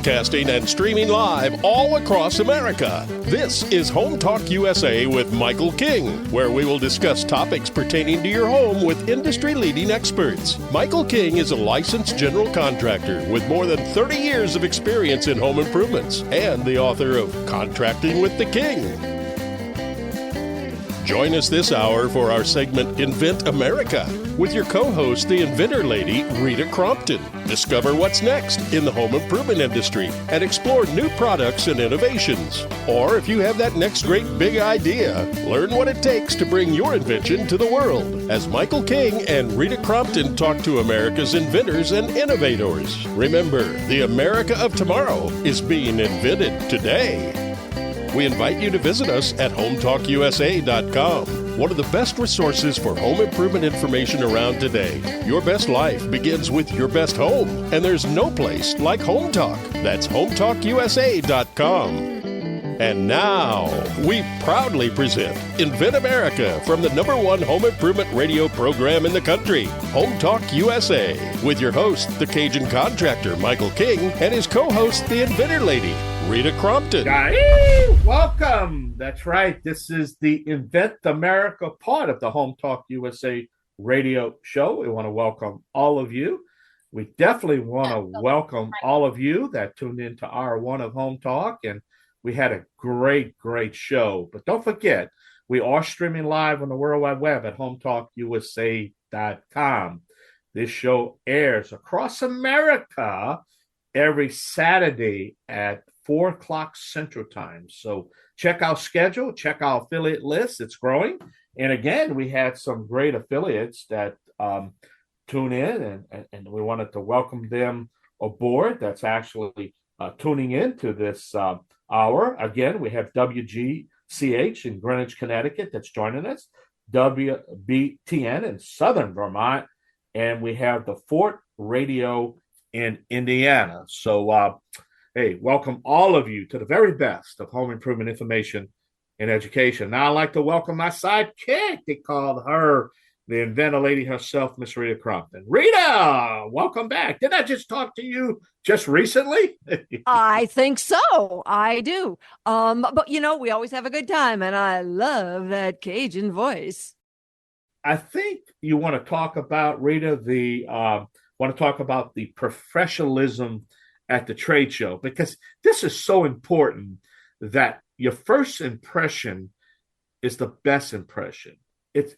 broadcasting and streaming live all across America. This is HomeTalkUSA with Michael King, where we will discuss topics pertaining to your home with industry-leading experts. Michael King is a licensed general contractor with more than 30 years of experience in home improvements and the author of Contracting with the King. Join us this hour for our segment Invent America with your co-host, the Inventor Lady, Rita Crompton. Discover what's next in the home improvement industry and explore new products and innovations. Or if you have that next great big idea, learn what it takes to bring your invention to the world as Michael King and Rita Crompton talk to America's inventors and innovators. Remember, the America of tomorrow is being invented today. We invite you to visit us at HomeTalkUSA.com, one of the best resources for home improvement information around today. Your best life begins with your best home, and there's no place like Home Talk. That's HomeTalkUSA.com. And now, we proudly present Invent America from the #1 home improvement radio program in the country, Home Talk USA, with your host, the Cajun contractor, Michael King, and his co-host, the Inventor Lady, Rita Crompton. Welcome. That's right. This is the Invent America part of the Home Talk USA radio show. We want to welcome all of you. We definitely want to welcome all of you that tuned into hour one of Home Talk, and we had a great show. But don't forget, we are streaming live on the World Wide Web at HomeTalkUSA.com. This show airs across America every Saturday at 4 o'clock Central Time. So check our schedule, check our affiliate list. It's growing. And again, we had some great affiliates that tune in, and we wanted to welcome them aboard. That's actually tuning in to this hour. Again, we have WGCH in Greenwich, Connecticut that's joining us, WBTN in Southern Vermont, and we have the Fort Radio in Indiana. So, hey, welcome all of you to the very best of home improvement information and education. Now I'd like to welcome my sidekick. They called her the Inventor Lady herself, Miss Rita Crompton. Rita, welcome back. Didn't I just talk to you just recently? I think so. I do. But you know, we always have a good time, and I love that Cajun voice. I think you want to talk about, Rita, the professionalism at the trade show, because this is so important that your first impression is the best impression.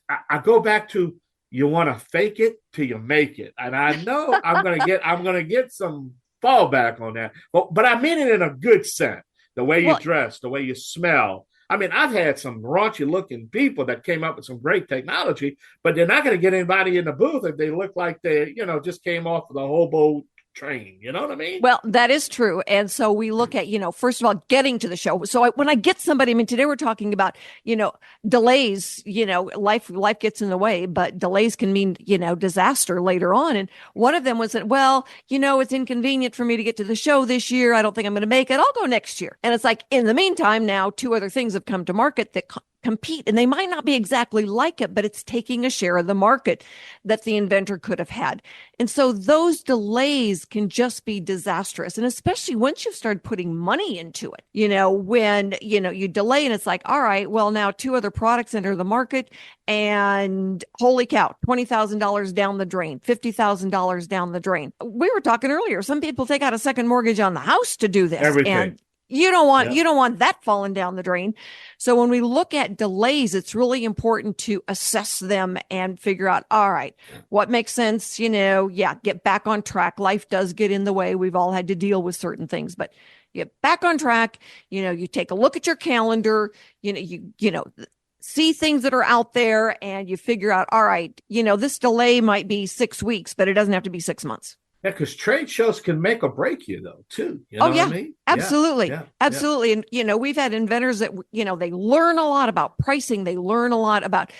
I go back to, you want to fake it till you make it, and I know I'm gonna get some fallback on that, but I mean it in a good sense. The way you dress, the way you smell. I mean, I've had some raunchy looking people that came up with some great technology, but they're not going to get anybody in the booth if they look like they, just came off of the hobo train. You know what I mean? Well, that is true. And so we look at, first of all, getting to the show. So when I get somebody, today we're talking about, delays, life gets in the way, but delays can mean, disaster later on. And one of them was that, it's inconvenient for me to get to the show this year. I don't think I'm going to make it. I'll go next year. And it's like, in the meantime, now 2 other things have come to market that compete, and they might not be exactly like it, but it's taking a share of the market that the inventor could have had. And so those delays can just be disastrous. And especially once you've started putting money into it, when, you delay and it's like, all right, well, now 2 other products enter the market and holy cow, $20,000 down the drain, $50,000 down the drain. We were talking earlier, some people take out a second mortgage on the house to do this. Everything. And you don't want that falling down the drain. So when we look at delays, it's really important to assess them and figure out, all right, what makes sense, get back on track. Life does get in the way. We've all had to deal with certain things, but get back on track. You take a look at your calendar, see things that are out there, and you figure out, all right, this delay might be 6 weeks, but it doesn't have to be 6 months. Yeah, because trade shows can make or break you, though, too. You know what I mean? Absolutely. Yeah. Absolutely. And, we've had inventors that, they learn a lot about pricing. They learn a lot about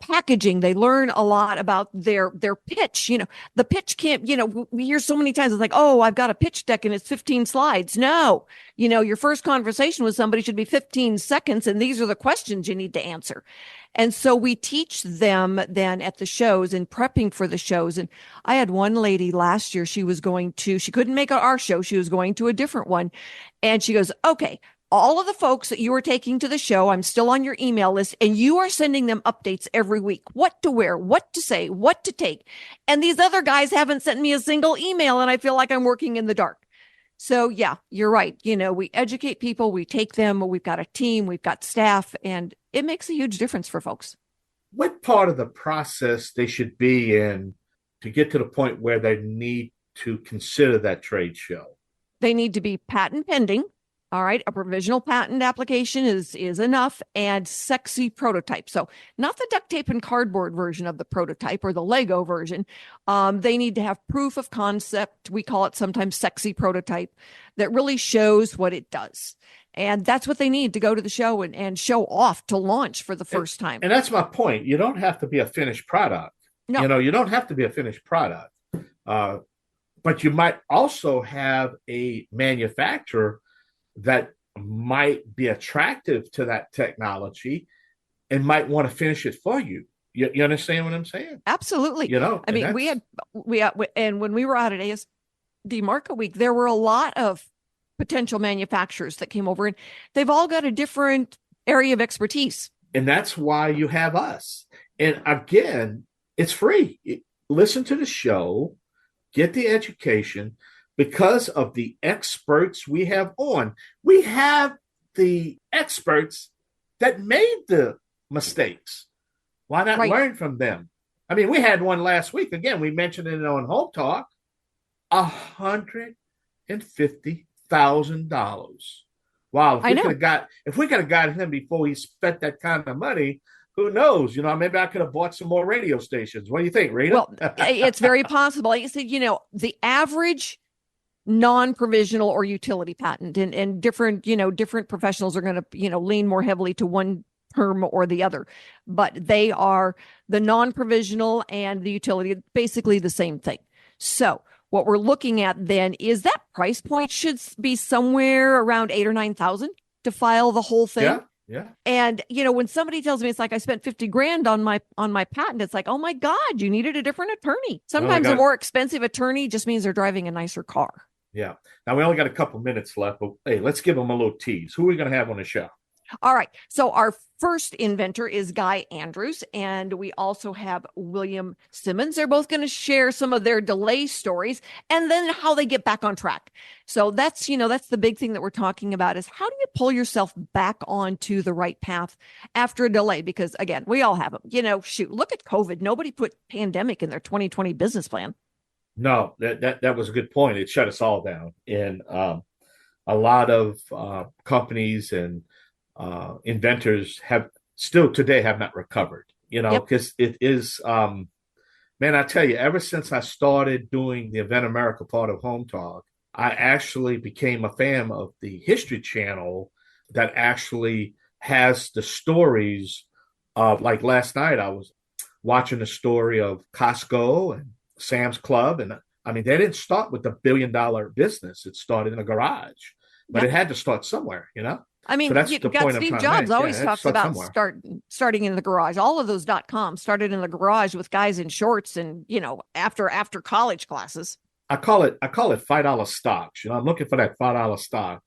packaging. They learn a lot about their pitch. The pitch can't, we hear so many times, it's like, oh, I've got a pitch deck and it's 15 slides. No, your first conversation with somebody should be 15 seconds. And these are the questions you need to answer. And so we teach them then at the shows and prepping for the shows. And I had one lady last year, she couldn't make our show. She was going to a different one. And she goes, okay, all of the folks that you are taking to the show, I'm still on your email list, and you are sending them updates every week, what to wear, what to say, what to take. And these other guys haven't sent me a single email, and I feel like I'm working in the dark. So yeah, you're right. We educate people, we take them, we've got a team, we've got staff, and it makes a huge difference for folks. What part of the process they should be in to get to the point where they need to consider that trade show? They need to be patent pending. All right. A provisional patent application is enough, and sexy prototype. So not the duct tape and cardboard version of the prototype or the Lego version. They need to have proof of concept. We call it sometimes sexy prototype that really shows what it does. And that's what they need to go to the show and show off to launch for the first time. And that's my point. You don't have to be a finished product. No. You don't have to be a finished product. But you might also have a manufacturer that might be attractive to that technology and might want to finish it for you. You understand what I'm saying? Absolutely. I mean, and when we were out at ASD Market Week, there were a lot of potential manufacturers that came over, and they've all got a different area of expertise. And that's why you have us. And again, it's free. Listen to the show, get the education. Because of the experts we have on. We have the experts that made the mistakes. Why not learn from them? I mean, we had one last week. Again, we mentioned it on Home Talk. $150,000. Wow! If we could have got him before he spent that kind of money, who knows? Maybe I could have bought some more radio stations. What do you think, Rita? Well, it's very possible. Like you said, the average non-provisional or utility patent and different professionals are going to, lean more heavily to one term or the other, but they are the non-provisional and the utility, basically the same thing. So what we're looking at then is that price point should be somewhere around 8,000 or 9,000 to file the whole thing. Yeah. And, when somebody tells me it's like I spent 50 grand on my patent, it's like, oh my God, you needed a different attorney. Sometimes a more expensive attorney just means they're driving a nicer car. Yeah. Now we only got a couple minutes left, but hey, let's give them a little tease. Who are we going to have on the show? All right. So our first inventor is Guy Andrews, and we also have William Simmons. They're both going to share some of their delay stories and then how they get back on track. So that's the big thing that we're talking about is how do you pull yourself back onto the right path after a delay? Because again, we all have them. Look at COVID. Nobody put pandemic in their 2020 business plan. No, that was a good point. It shut us all down. And a lot of companies and inventors have not recovered, because it is, man, I tell you, ever since I started doing the Invent America part of Home Talk, I actually became a fan of the History Channel that actually has the stories of, like last night, I was watching the story of Costco and Sam's Club. And I mean, they didn't start with the $1 billion business. It started in a garage, but it had to start somewhere, I mean, so you got Steve Jobs always talks about starting in the garage. All of those .com started in the garage with guys in shorts and, after college classes. I call it $5 stocks. I'm looking for that $5 stock,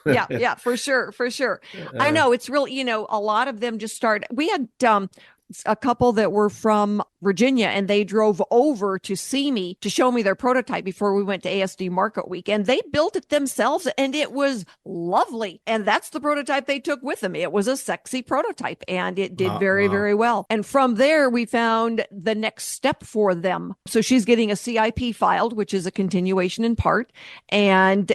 Yeah, for sure. I know it's really, a lot of them just started. We had a couple that were from Virginia, and they drove over to see me to show me their prototype before we went to ASD Market Week, and they built it themselves, and it was lovely. And that's the prototype they took with them. It was a sexy prototype, and it did very well. And from there, we found the next step for them. So she's getting a CIP filed, which is a continuation in part, and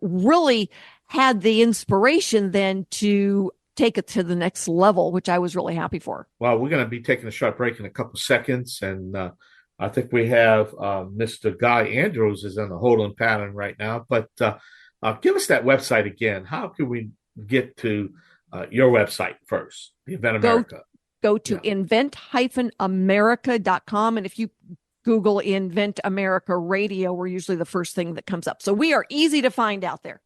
really had the inspiration then to take it to the next level, which I was really happy for. Well, we're going to be taking a short break in a couple seconds. And I think we have Mr. Guy Andrews is in the holding pattern right now. But give us that website again. How can we get to your website first, the Invent America? go to invent-america.com. And if you Google Invent America Radio, we're usually the first thing that comes up. So we are easy to find out there.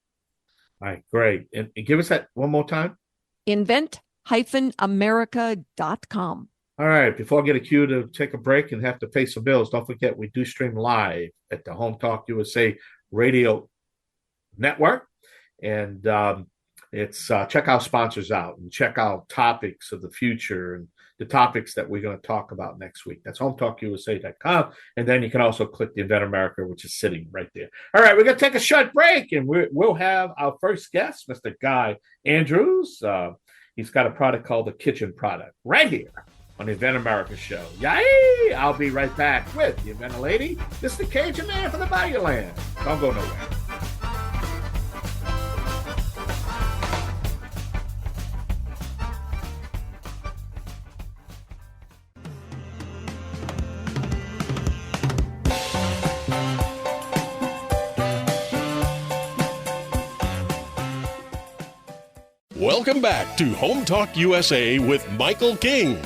All right, great. And give us that one more time. Invent-america.com. All right, before I get a cue to take a break and have to pay some bills, don't forget we do stream live at the Home Talk USA Radio Network. And it's check our sponsors out and check out topics of the future and the topics that we're going to talk about next week. That's HomeTalkUSA.com. And then you can also click the Invent America, which is sitting right there. All right, we're going to take a short break, and we'll have our first guest, Mr. Guy Andrews. He's got a product called the Kitchen Product right here on the Invent America show. Yay! I'll be right back with the Inventor Lady. This is the Cajun Man from the Bayou Land. Don't go nowhere. Welcome back to Home Talk USA with Michael King.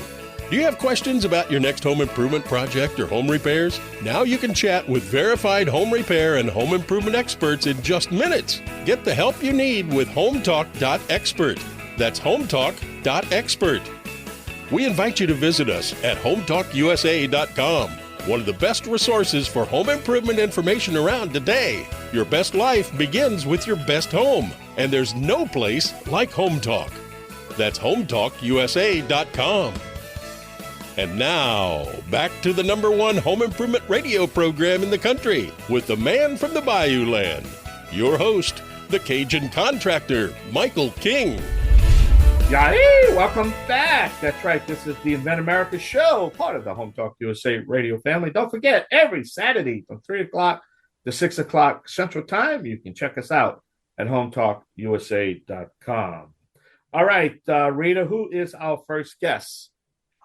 Do you have questions about your next home improvement project or home repairs? Now you can chat with verified home repair and home improvement experts in just minutes. Get the help you need with HomeTalk.expert. That's HomeTalk.expert. We invite you to visit us at HomeTalkUSA.com, one of the best resources for home improvement information around today. Your best life begins with your best home, and there's no place like Home Talk. That's HomeTalkUSA.com. And now, back to the #1 home improvement radio program in the country with the man from the Bayou Land, your host, the Cajun contractor, Michael King. Yay! Welcome back. That's right. This is the Invent America show, part of the Home Talk USA radio family. Don't forget, every Saturday from 3 o'clock to 6 o'clock Central Time, you can check us out at HomeTalkUSA.com. All right, Rita, who is our first guest?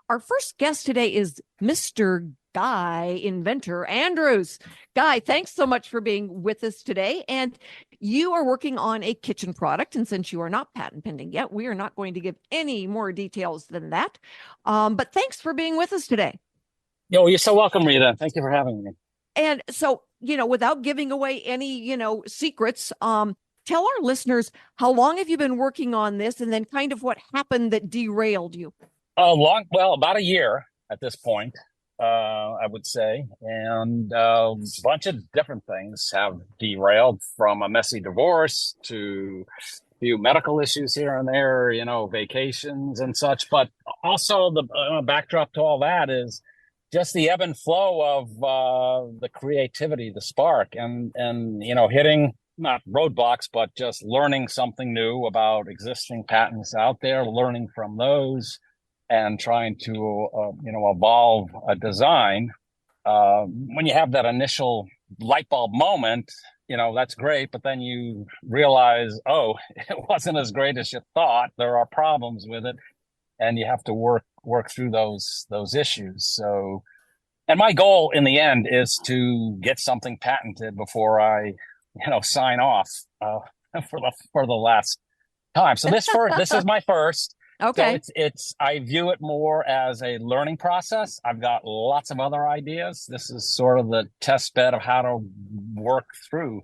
Our first guest today is Mr. Guy Inventor Andrews. Guy, thanks so much for being with us today. And you are working on a kitchen product. And since you are not patent pending yet, we are not going to give any more details than that. But thanks for being with us today. You're so welcome, Rita. Thank you for having me. And so, without giving away any, secrets, tell our listeners, how long have you been working on this? And then kind of what happened that derailed you? About a year at this point, I would say. And a bunch of different things have derailed, from a messy divorce to a few medical issues here and there, vacations and such. But also the backdrop to all that is just the ebb and flow of the creativity, the spark, and hitting not roadblocks, but just learning something new about existing patents out there, learning from those, and trying to, evolve a design. When you have that initial light bulb moment, that's great, but then you realize, it wasn't as great as you thought. There are problems with it, and you have to work through those issues. So, and my goal in the end is to get something patented before I, sign off for the last time. So this is my first. Okay. So I view it more as a learning process. I've got lots of other ideas. This is sort of the test bed of how to work through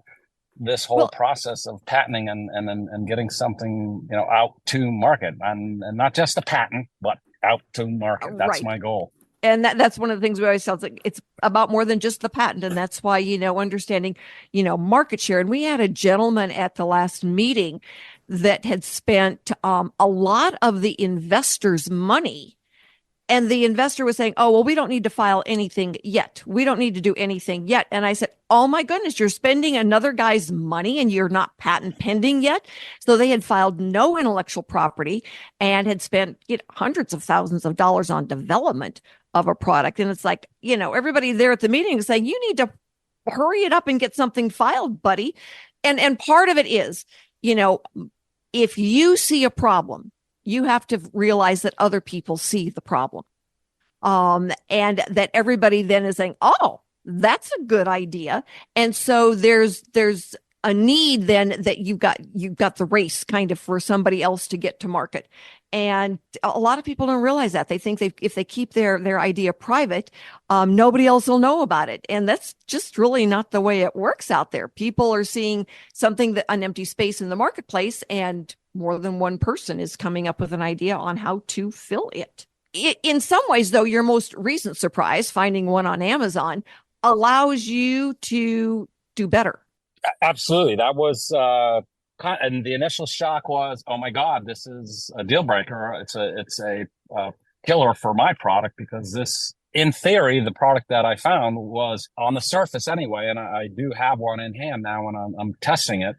this whole process of patenting and getting something, out to market, and not just a patent, but out to market. That's my goal. And that's one of the things we always tell. It's about more than just the patent. And that's why, understanding, market share. And we had a gentleman at the last meeting that had spent a lot of the investors' money. And the investor was saying, we don't need to file anything yet. We don't need to do anything yet. And I said, oh my goodness, you're spending another guy's money and you're not patent pending yet. So they had filed no intellectual property and had spent hundreds of thousands of dollars on development of a product. And it's like, everybody there at the meeting is saying, you need to hurry it up and get something filed, buddy. And part of it is, if you see a problem, you have to realize that other people see the problem. And that everybody then is saying, that's a good idea. And so there's a need, then that you've got the race kind of for somebody else to get to market. And a lot of people don't realize that. They think if they keep their idea private, nobody else will know about it. And that's just really not the way it works out there. People are seeing an empty space in the marketplace, and more than one person is coming up with an idea on how to fill it. In some ways, though, your most recent surprise, finding one on Amazon, allows you to do better. Absolutely. That was, and the initial shock was, oh my God, this is a deal breaker. It's a killer for my product, because this, in theory, the product that I found was on the surface anyway. And I do have one in hand now, and I'm testing it.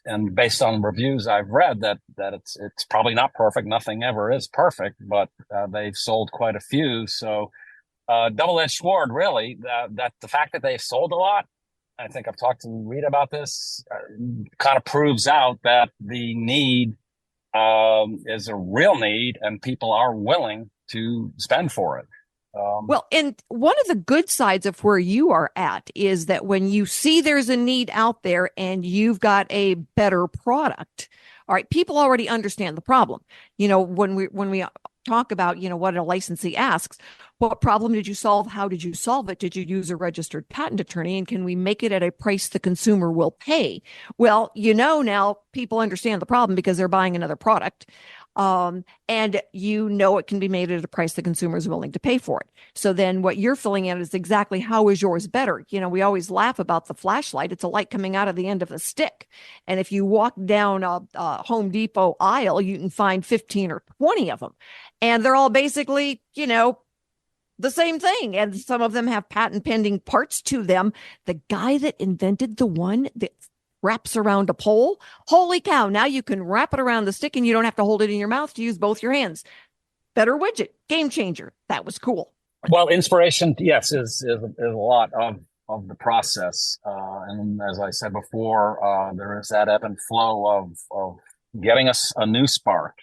And based on reviews I've read, that it's probably not perfect. Nothing ever is perfect, but they've sold quite a few. So double-edged sword, really, that the fact that they've sold a lot, I think I've talked to Rita about this, kind of proves out that the need is a real need, and people are willing to spend for it. Well, and one of the good sides of where you are at is that when you see there's a need out there and you've got a better product, all right, people already understand the problem. When we talk about, what a licensee asks, what problem did you solve? How did you solve it? Did you use a registered patent attorney? And can we make it at a price the consumer will pay? Well, now people understand the problem because they're buying another product. And it can be made at a price the consumer is willing to pay for it. So then what you're filling in is exactly how is yours better. We always laugh about the flashlight. It's a light coming out of the end of a stick. And if you walk down a Home Depot aisle, you can find 15 or 20 of them. And they're all basically, the same thing. And some of them have patent pending parts to them. The guy that invented the one that wraps around a pole, holy cow, now you can wrap it around the stick and you don't have to hold it in your mouth to use both your hands. Better widget, game changer. That was cool. Well, inspiration, yes, is a lot of the process. And as I said before, there is that ebb and flow of getting us a new spark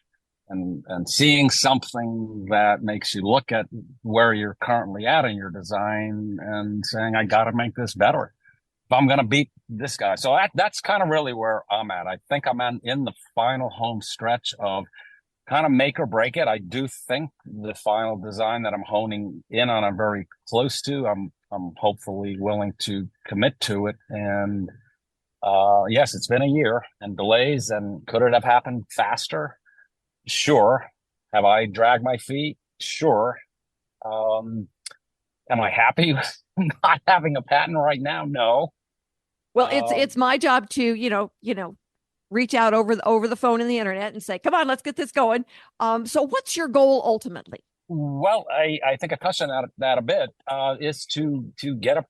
and seeing something that makes you look at where you're currently at in your design and saying, I got to make this better if I'm going to beat this guy. So that's kind of really where I'm at. I think I'm in the final home stretch of kind of make or break it. I do think the final design that I'm honing in on, I'm very close to. I'm hopefully willing to commit to it. And yes, it's been a year and delays. And could it have happened faster? Sure. Have I dragged my feet? Sure. Am I happy with not having a patent right now? No. Well, it's my job to, reach out over the phone and the internet and say, come on, let's get this going. So what's your goal ultimately? Well, I think I touched on that a bit, is to get a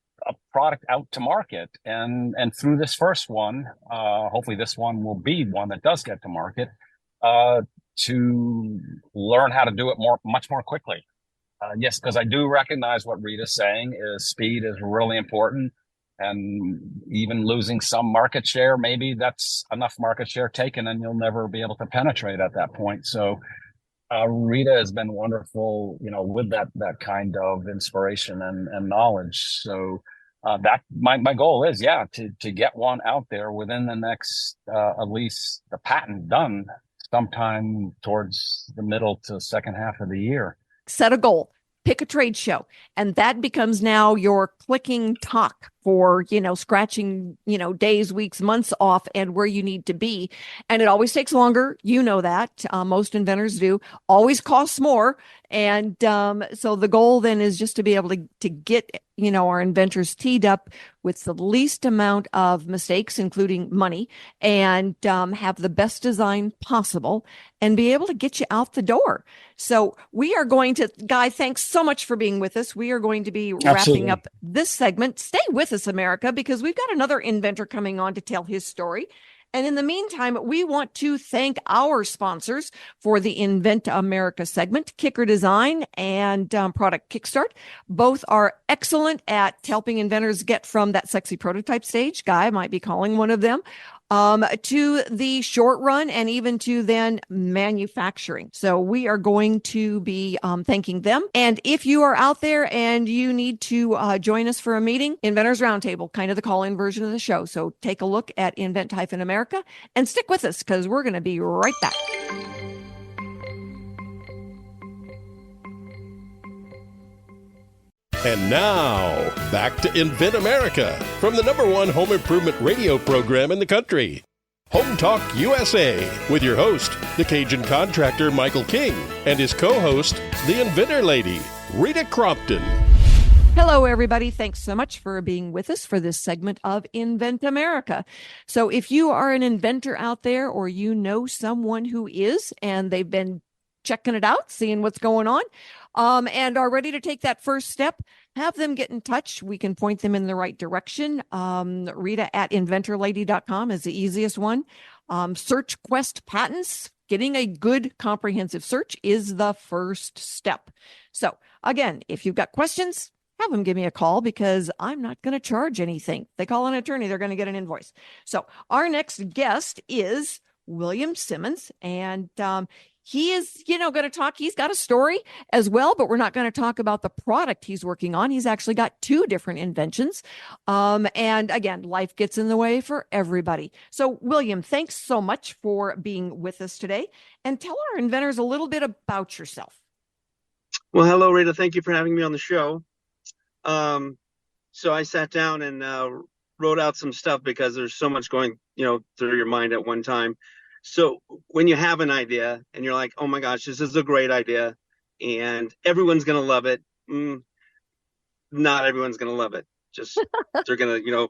product out to market. And through this first one, hopefully this one will be one that does get to market, to learn how to do it much more quickly. Yes, because I do recognize what Rita's saying is speed is really important. And even losing some market share, maybe that's enough market share taken and you'll never be able to penetrate at that point. So Rita has been wonderful, with that kind of inspiration and knowledge. So that my goal is, to get one out there within the next, at least the patent done sometime towards the middle to second half of the year. Set a goal. Pick a trade show, and that becomes now your clicking talk for, scratching, days, weeks, months off and where you need to be. And it always takes longer. That most inventors do, always costs more. And so the goal then is just to be able to get, our inventors teed up with the least amount of mistakes, including money, and have the best design possible and be able to get you out the door. So we are going to, Guy, thanks so much for being with us. We are going to be wrapping up this segment. Stay with us, America, because we've got another inventor coming on to tell his story. And in the meantime, we want to thank our sponsors for the Invent America segment, Kicker Design and Product Kickstart. Both are excellent at helping inventors get from that sexy prototype stage. Guy might be calling one of them to the short run and even to then manufacturing. So we are going to be thanking them. And if you are out there and you need to join us for a meeting, Inventors Roundtable, kind of the call-in version of the show. So take a look at Invent-America and stick with us because we're going to be right back. And now, back to Invent America from the #1 home improvement radio program in the country. Home Talk USA with your host, the Cajun contractor Michael King, and his co-host, the Inventor Lady, Rita Crompton. Hello, everybody. Thanks so much for being with us for this segment of Invent America. So if you are an inventor out there or you know someone who is, and they've been checking it out, seeing what's going on, and are ready to take that first step, have them get in touch. We can point them in the right direction. Rita at inventorlady.com is the easiest one. Search Quest Patents. Getting a good comprehensive search is the first step. So again, if you've got questions, have them give me a call because I'm not going to charge anything. They call an attorney, they're going to get an invoice. So our next guest is William Simmons, and he is, going to talk. He's got a story as well, but we're not going to talk about the product he's working on. He's actually got 2 different inventions. And again, life gets in the way for everybody. So William, thanks so much for being with us today, and tell our inventors a little bit about yourself. Well, hello, Rita. Thank you for having me on the show. So I sat down and wrote out some stuff because there's so much going, through your mind at one time. So when you have an idea and you're like, oh my gosh, this is a great idea and everyone's going to love it. Not everyone's going to love it. Just they're going to,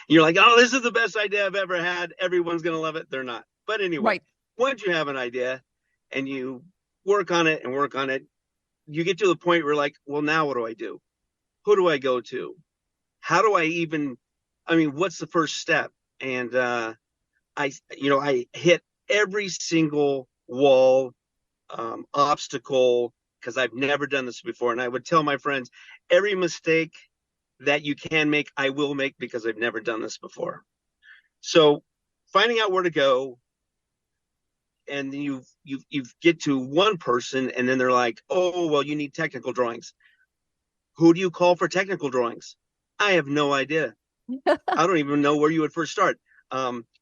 you're like, oh, this is the best idea I've ever had. Everyone's going to love it. They're not. But anyway, right. Once you have an idea and you work on it, you get to the point where you're like, well, now what do I do? Who do I go to? How do what's the first step? And I hit every single wall, obstacle, because I've never done this before. And I would tell my friends, every mistake that you can make, I will make because I've never done this before. So finding out where to go, and you get to one person and then they're like, oh, well, you need technical drawings. Who do you call for technical drawings? I have no idea. I don't even know where you would first start.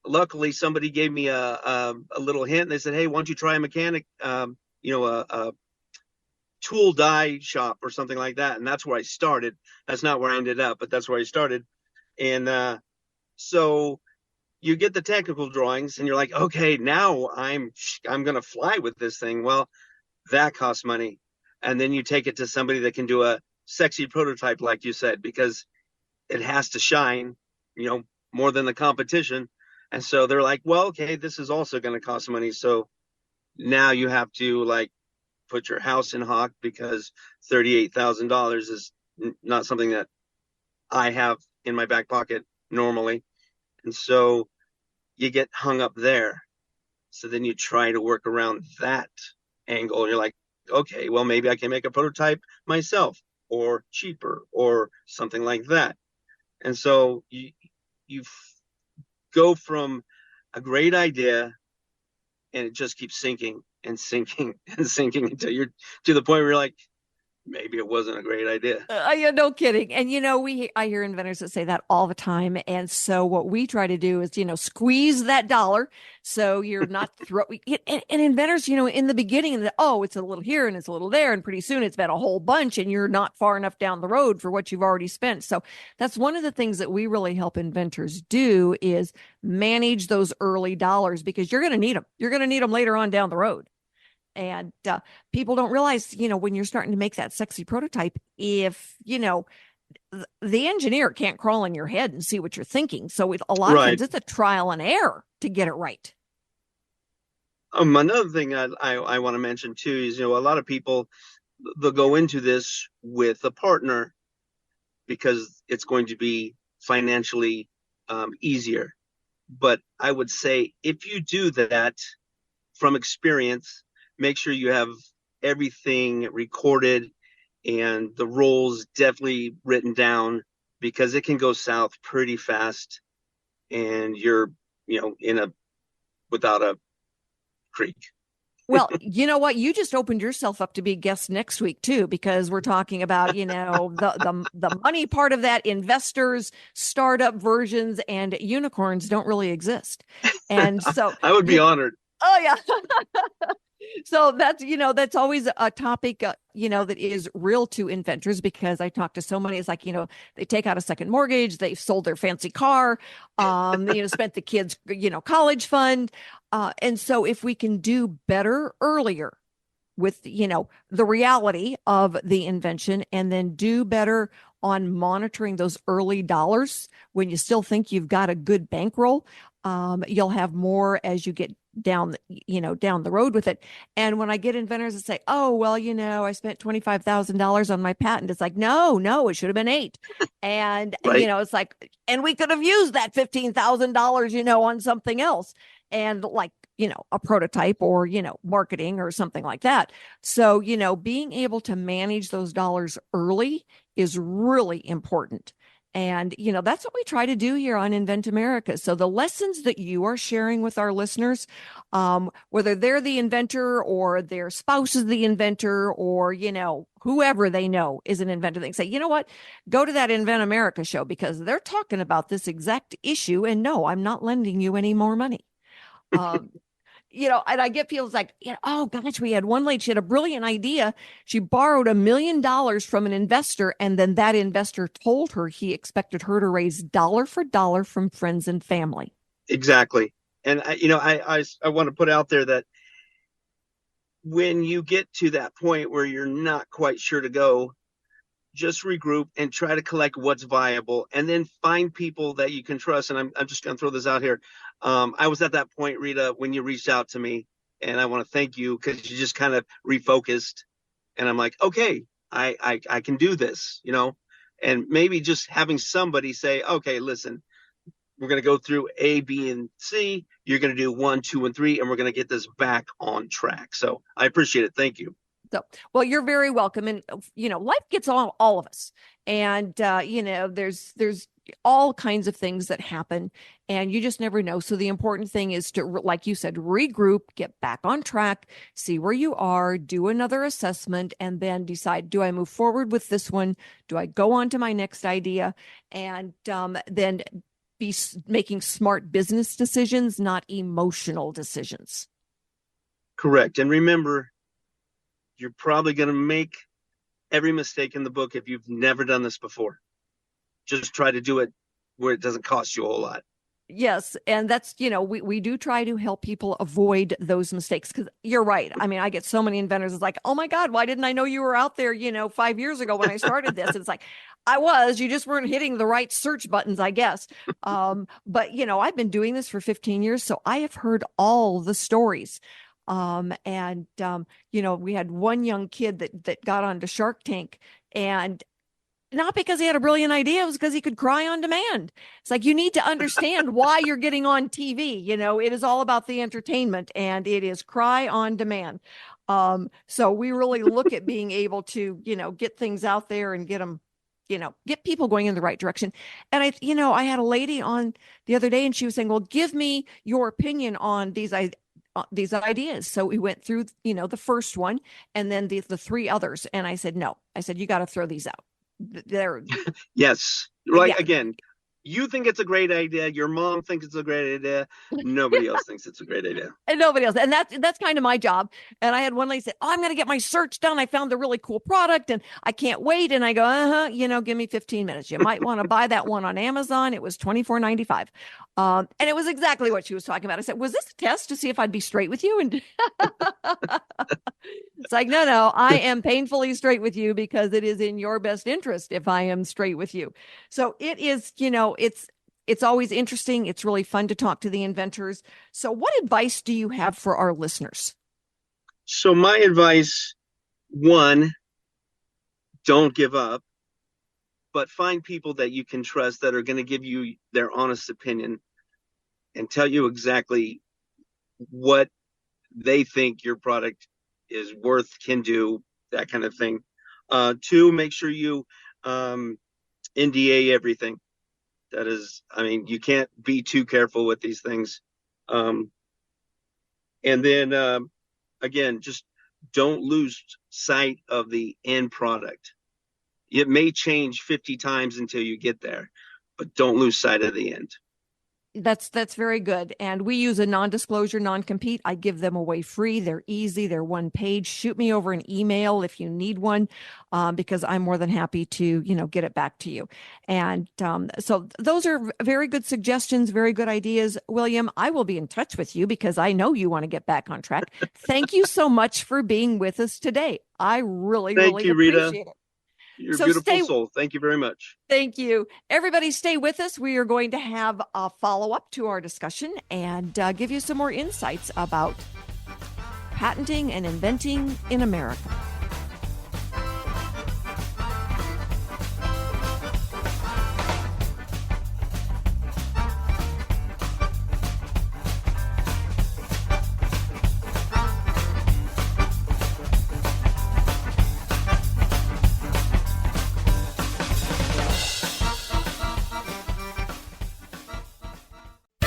Luckily, somebody gave me a little hint. They said, hey, why don't you try a mechanic, a tool die shop or something like that. And that's where I started. That's not where I ended up, but that's where I started. And so you get the technical drawings and you're like, okay, now I'm going to fly with this thing. Well, that costs money. And then you take it to somebody that can do a sexy prototype, like you said, because it has to shine, more than the competition. And so they're like, well, okay, this is also going to cost money. So now you have to put your house in hock because $38,000 is not something that I have in my back pocket normally. And so you get hung up there. So then you try to work around that angle. And you're like, okay, well, maybe I can make a prototype myself or cheaper or something like that. And so you go from a great idea and it just keeps sinking and sinking and sinking until you're to the point where you're like, maybe it wasn't a great idea. Yeah, no kidding. And, I hear inventors that say that all the time. And so what we try to do is, squeeze that dollar. So you're not and inventors, in the beginning, it's a little here and it's a little there. And pretty soon it's been a whole bunch and you're not far enough down the road for what you've already spent. So that's one of the things that we really help inventors do is manage those early dollars because you're going to need them. You're going to need them later on down the road. And people don't realize, when you're starting to make that sexy prototype, if, the engineer can't crawl in your head and see what you're thinking. So a lot of times it's a trial and error to get it right. Another thing I want to mention, too, is, a lot of people, they'll go into this with a partner because it's going to be financially easier. But I would say if you do that from experience, make sure you have everything recorded and the roles definitely written down because it can go south pretty fast and you're without a creek. Well, you know what? You just opened yourself up to be a guest next week too, because we're talking about, the money part of that, investors, startup versions, and unicorns don't really exist. And so I would be honored. oh yeah. So that's always a topic, that is real to inventors, because I talk to so many. It's like, they take out a second mortgage, they've sold their fancy car, spent the kids, college fund. And so if we can do better earlier with, the reality of the invention, and then do better on monitoring those early dollars when you still think you've got a good bankroll, you'll have more as you get down the road with it. And when I get inventors that say, oh, well, I spent $25,000 on my patent, it's like, no, it should have been 8. And, Right. It's like, and we could have used that $15,000, on something else. And like, a prototype or, marketing or something like that. So, being able to manage those dollars early is really important. And, that's what we try to do here on Invent America. So the lessons that you are sharing with our listeners, whether they're the inventor or their spouse is the inventor, or, whoever they know is an inventor, they say, you know what, go to that Invent America show, because they're talking about this exact issue. And no, I'm not lending you any more money. And I get people like, oh gosh, we had one lady, she had a brilliant idea. She borrowed $1 million from an investor, and then that investor told her he expected her to raise dollar for dollar from friends and family. Exactly. And I want to put out there that when you get to that point where you're not quite sure to go, just regroup and try to collect what's viable, and then find people that you can trust. And I'm just going to throw this out here. I was at that point, Rita, when you reached out to me, and I want to thank you, because you just kind of refocused. And I'm like, okay, I can do this, and maybe just having somebody say, okay, listen, we're going to go through A, B, and C. You're going to do 1, 2, and 3, and we're going to get this back on track. So I appreciate it. Thank you. So, well, you're very welcome. And, life gets all of us. And, there's all kinds of things that happen, and you just never know. So the important thing is to, like you said, regroup, get back on track, see where you are, do another assessment, and then decide, do I move forward with this one? Do I go on to my next idea? And then be making smart business decisions, not emotional decisions. Correct. And remember, you're probably going to make every mistake in the book if you've never done this before. Just try to do it where it doesn't cost you a whole lot. Yes. And that's, we do try to help people avoid those mistakes, because you're right. I mean, I get so many inventors. It's like, oh my God, why didn't I know you were out there, 5 years ago when I started this? It's like, you just weren't hitting the right search buttons, I guess. But, I've been doing this for 15 years. So I have heard all the stories. We had one young kid that got onto Shark Tank, and not because he had a brilliant idea, it was because he could cry on demand. It's like, you need to understand why you're getting on TV. It is all about the entertainment, and it is cry on demand. So we really look at being able to, get things out there and get them, get people going in the right direction. And I had a lady on the other day, and she was saying, well, give me your opinion on these ideas. So we went through, the first one, and then the 3 others. And I said, no, you got to throw these out. Yes. Right. Yeah. Again, you think it's a great idea. Your mom thinks it's a great idea. Nobody else thinks it's a great idea. And nobody else. And that's kind of my job. And I had one lady say, oh, I'm going to get my search done. I found a really cool product and I can't wait. And I go, give me 15 minutes. You might want to buy that one on Amazon. It was $24.95. And it was exactly what she was talking about. I said, was this a test to see if I'd be straight with you? And it's like, no, I am painfully straight with you, because it is in your best interest if I am straight with you. So it is, it's always interesting. It's really fun to talk to the inventors. So what advice do you have for our listeners? So my advice, 1, don't give up, but find people that you can trust that are going to give you their honest opinion and tell you exactly what they think your product is worth, can do, that kind of thing. 2, make sure you NDA everything. That is, I mean, you can't be too careful with these things. And then again, just don't lose sight of the end product. It may change 50 times until you get there, but don't lose sight of the end. That's very good. And we use a non-disclosure, non-compete. I give them away free. They're easy. They're one page. Shoot me over an email if you need one, because I'm more than happy to, get it back to you. And so those are very good suggestions, very good ideas. William, I will be in touch with you because I know you want to get back on track. Thank you so much for being with us today. I really, Thank really you, Rita. appreciate it. You're a beautiful soul. Thank you very much. Thank you. Everybody stay with us. We are going to have a follow-up to our discussion and give you some more insights about patenting and inventing in America.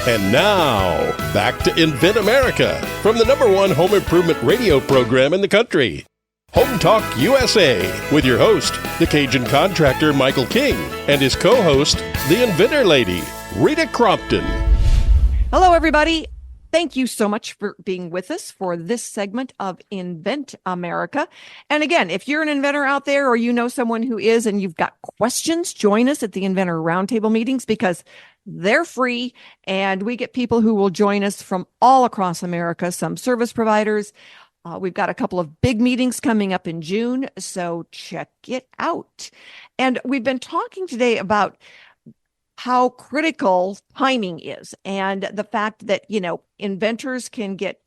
And now, back to Invent America from the #1 home improvement radio program in the country. Home Talk USA with your host, the Cajun contractor Michael King, and his co-host, the Inventor Lady, Rita Crompton. Hello, everybody. Thank you so much for being with us for this segment of Invent America. And again, if you're an inventor out there or you know someone who is and you've got questions, join us at the Inventor Roundtable meetings because they're free, and we get people who will join us from all across America, some service providers. We've got a couple of big meetings coming up in June, so check it out. And we've been talking today about how critical timing is and the fact that, inventors can get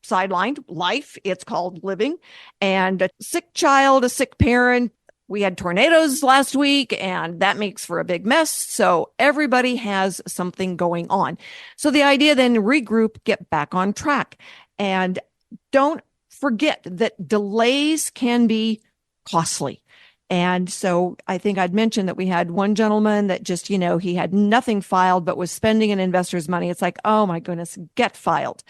sidelined. Life, it's called living. And a sick child, a sick parent. We had tornadoes last week, and that makes for a big mess. So everybody has something going on. So the idea then, regroup, get back on track. And don't forget that delays can be costly. And so I think I'd mentioned that we had one gentleman that just, he had nothing filed, but was spending an investor's money. It's like, oh my goodness, get filed.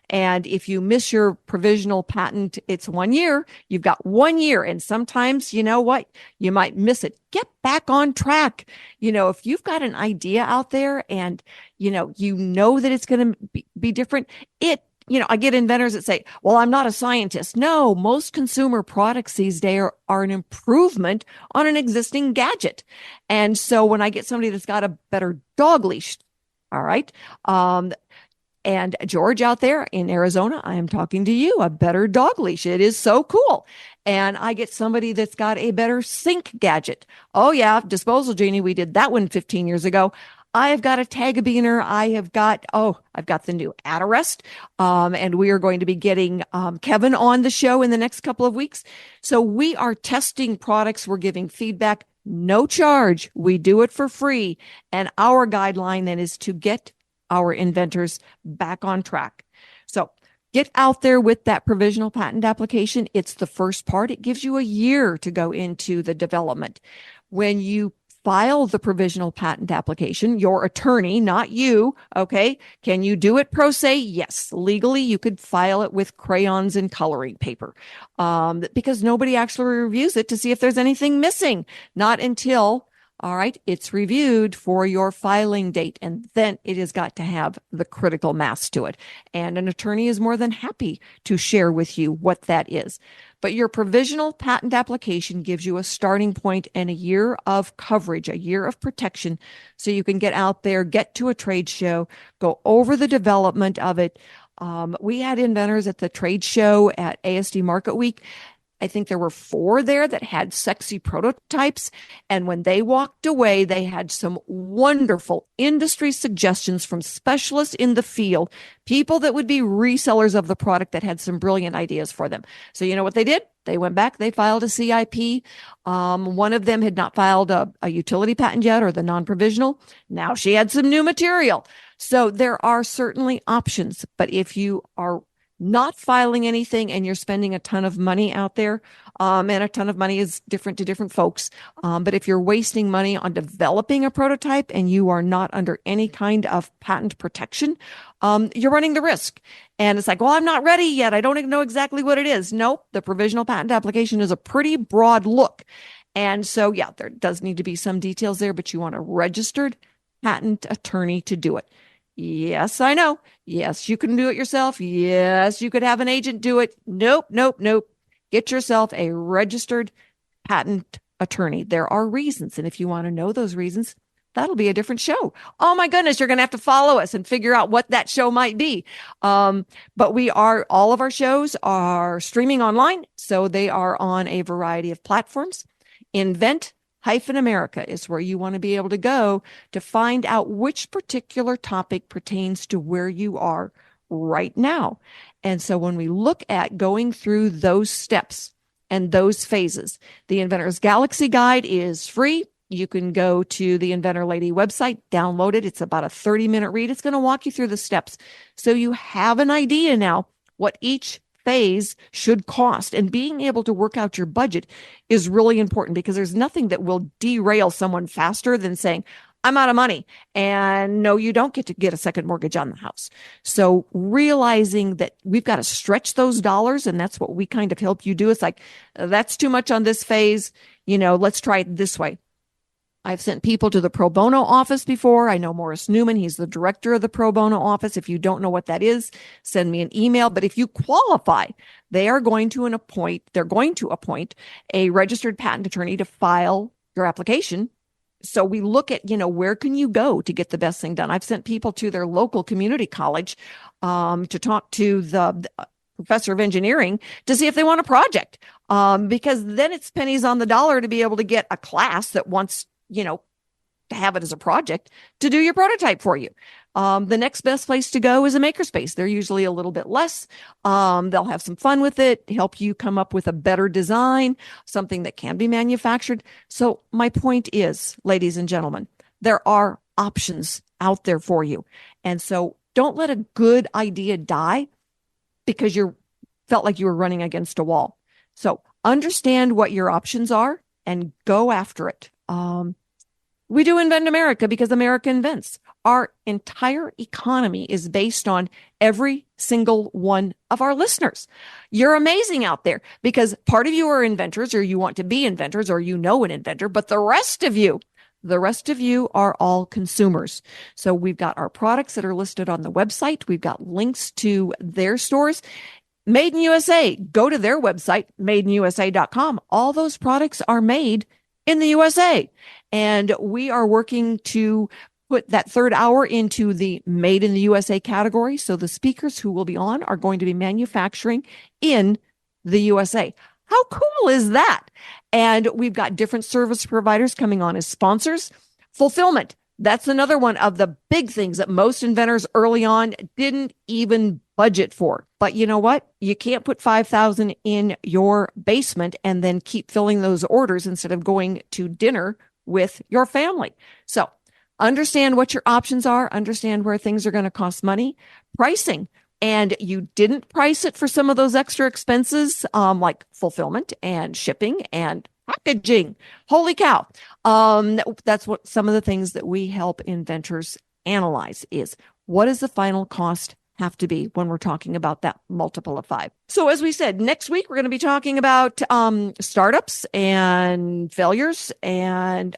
And if you miss your provisional patent, it's 1 year. You've got 1 year. And sometimes, you know what? You might miss it. Get back on track. If you've got an idea out there and, that it's going to be different, I get inventors that say, well, I'm not a scientist. No, most consumer products these days are an improvement on an existing gadget. And so when I get somebody that's got a better dog leash, all right, and George out there in Arizona, I am talking to you, a better dog leash. It is so cool. And I get somebody that's got a better sink gadget. Oh yeah, Disposal Genie. We did that one 15 years ago. I have got a Tagabiner. I've got the new Adarest. And we are going to be getting Kevin on the show in the next couple of weeks. So we are testing products. We're giving feedback, no charge. We do it for free. And our guideline then is to get our inventors back on track. So get out there with that provisional patent application. It's the first part. It gives you a year to go into the development. When you file the provisional patent application, your attorney, not you, okay? Can you do it pro se? Yes. Legally, you could file it with crayons and coloring paper because nobody actually reviews it to see if there's anything missing. Not until, all right, it's reviewed for your filing date, and then it has got to have the critical mass to it. And an attorney is more than happy to share with you what that is. But your provisional patent application gives you a starting point and a year of coverage, a year of protection, so you can get out there, get to a trade show, go over the development of it. We had inventors at the trade show at ASD Market Week. I think there were 4 there that had sexy prototypes. And when they walked away, they had some wonderful industry suggestions from specialists in the field, people that would be resellers of the product that had some brilliant ideas for them. So you know what they did? They went back, they filed a CIP. One of them had not filed a utility patent yet, or the non-provisional. Now she had some new material. So there are certainly options. But if you are not filing anything and you're spending a ton of money out there, and a ton of money is different to different folks. But if you're wasting money on developing a prototype and you are not under any kind of patent protection, you're running the risk. And it's like, well, I'm not ready yet. I don't know exactly what it is. Nope. The provisional patent application is a pretty broad look. And so, yeah, there does need to be some details there, but you want a registered patent attorney to do it. Yes, I know. Yes, you can do it yourself. Yes, you could have an agent do it. Nope, nope, nope. Get yourself a registered patent attorney. There are reasons. And if you want to know those reasons, that'll be a different show. Oh my goodness, you're going to have to follow us and figure out what that show might be. But all of our shows are streaming online. So they are on a variety of platforms. Invent-America is where you want to be able to go to find out which particular topic pertains to where you are right now. And so when we look at going through those steps and those phases, the Inventor's Galaxy Guide is free. You can go to the Inventor Lady website, download it. It's about a 30-minute read. It's going to walk you through the steps. So you have an idea now what each phase should cost, and being able to work out your budget is really important, because there's nothing that will derail someone faster than saying, I'm out of money. And no, you don't get to get a second mortgage on the house. So realizing that we've got to stretch those dollars, and that's what we kind of help you do. It's like, that's too much on this phase. Let's try it this way. I've sent people to the pro bono office before. I know Morris Newman. He's the director of the pro bono office. If you don't know what that is, send me an email. But if you qualify, they're going to appoint a registered patent attorney to file your application. So we look at, where can you go to get the best thing done? I've sent people to their local community college to talk to the professor of engineering to see if they want a project, because then it's pennies on the dollar to be able to get a class that wants to have it as a project to do your prototype for you. The next best place to go is a makerspace. They're usually a little bit less. They'll have some fun with it, help you come up with a better design, something that can be manufactured. So my point is, ladies and gentlemen, there are options out there for you. And so don't let a good idea die because you felt like you were running against a wall. So understand what your options are and go after it. We do Invent America because America invents. Our entire economy is based on every single one of our listeners. You're amazing out there because part of you are inventors, or you want to be inventors, or an inventor, but the rest of you are all consumers. So we've got our products that are listed on the website. We've got links to their stores. Made in USA, go to their website, madeinusa.com. All those products are made in the USA. And we are working to put that third hour into the Made in the USA category. So the speakers who will be on are going to be manufacturing in the USA. How cool is that? And we've got different service providers coming on as sponsors. Fulfillment. That's another one of the big things that most inventors early on didn't even budget for. But you know what? You can't put 5,000 in your basement and then keep filling those orders instead of going to dinner with your family. So understand what your options are, understand where things are going to cost money, pricing. And you didn't price it for some of those extra expenses, like fulfillment and shipping and packaging. Holy cow. That's what some of the things that we help inventors analyze is, what is the final cost have to be when we're talking about that multiple of 5. So as we said, next week, we're going to be talking about startups and failures. And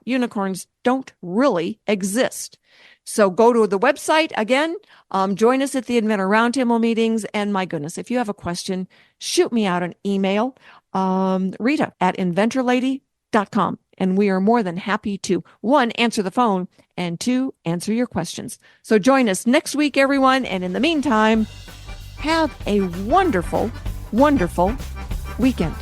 unicorns don't really exist. So go to the website again, join us at the Inventor Roundtable meetings. And my goodness, if you have a question, shoot me out an email, Rita at inventorlady.com. And we are more than happy to, 1, answer the phone, and 2, answer your questions. So join us next week, everyone. And in the meantime, have a wonderful, wonderful weekend.